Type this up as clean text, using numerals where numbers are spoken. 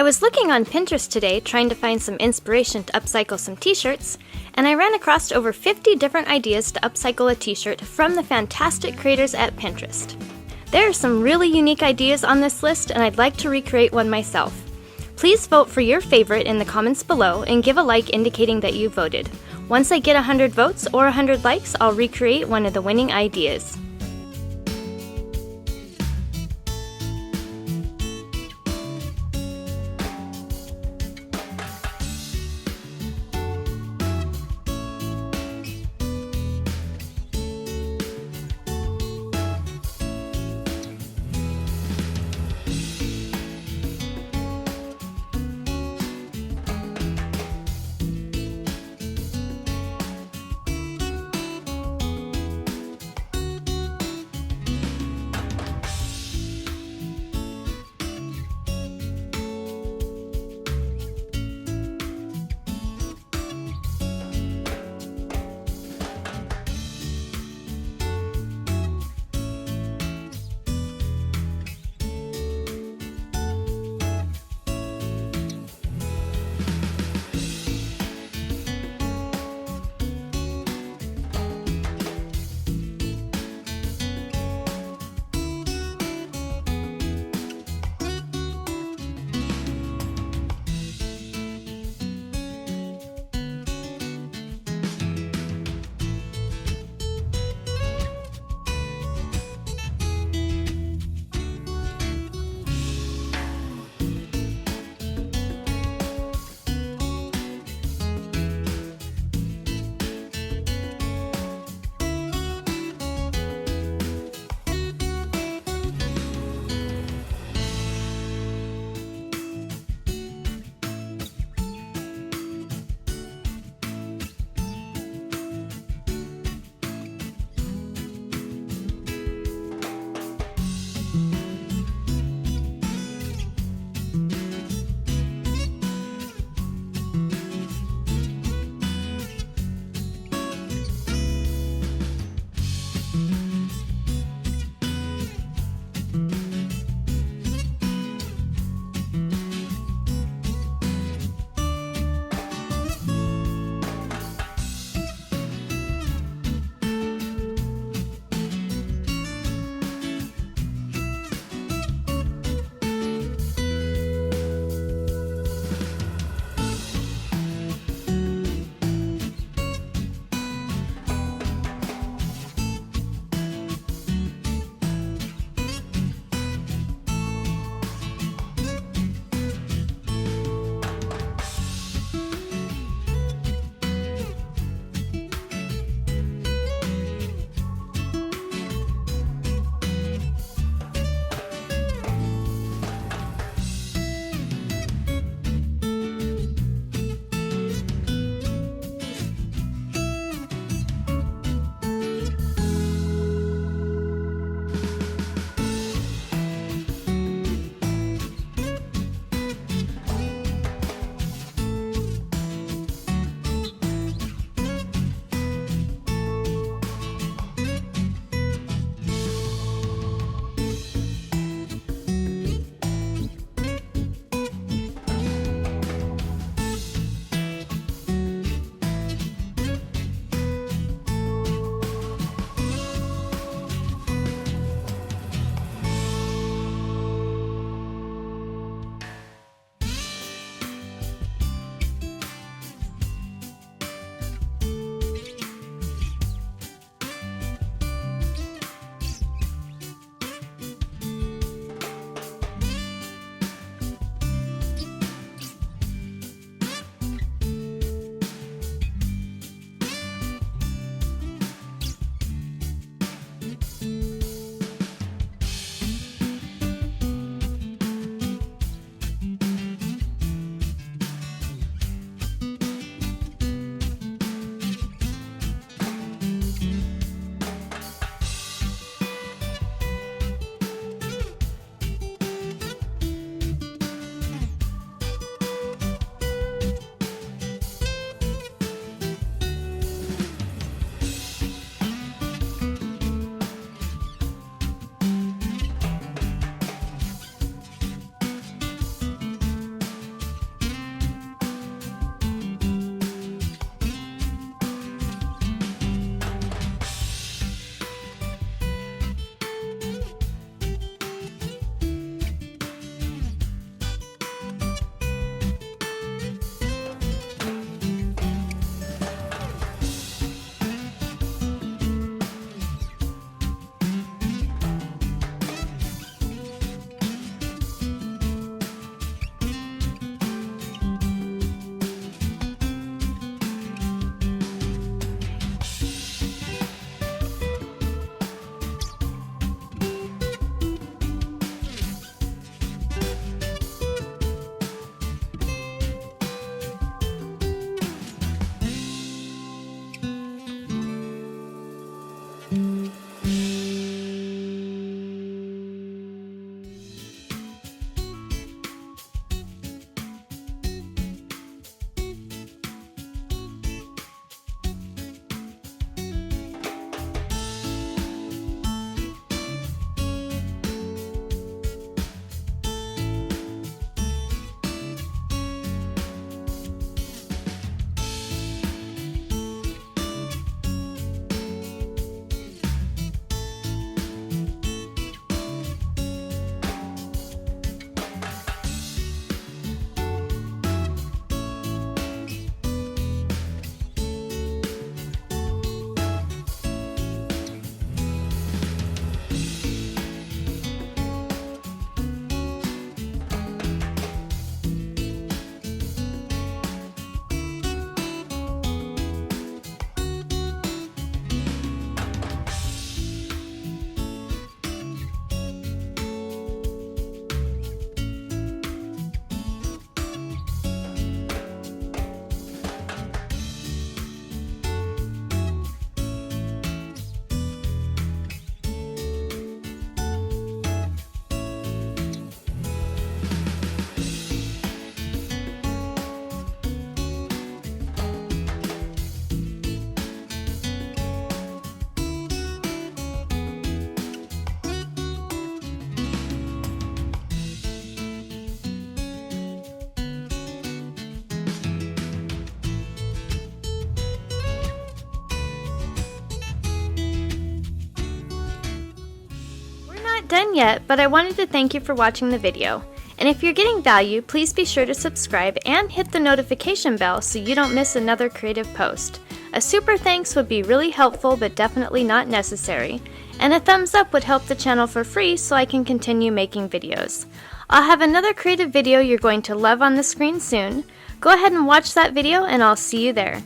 I was looking on Pinterest today trying to find some inspiration to upcycle some t-shirts, and I ran across over 50 different ideas to upcycle a t-shirt from the fantastic creators at Pinterest. There are some really unique ideas on this list, and I'd like to recreate one myself. Please vote for your favorite in the comments below and give a like indicating that you voted. Once I get 100 votes or 100 likes, I'll recreate one of the winning ideas. not done yet, but I wanted to thank you for watching the video. And if you're getting value, please be sure to subscribe and hit the notification bell so you don't miss another creative post. A super thanks would be really helpful but definitely not necessary. And a thumbs up would help the channel for free so I can continue making videos. I'll have another creative video you're going to love on the screen soon. Go ahead and watch that video and I'll see you there.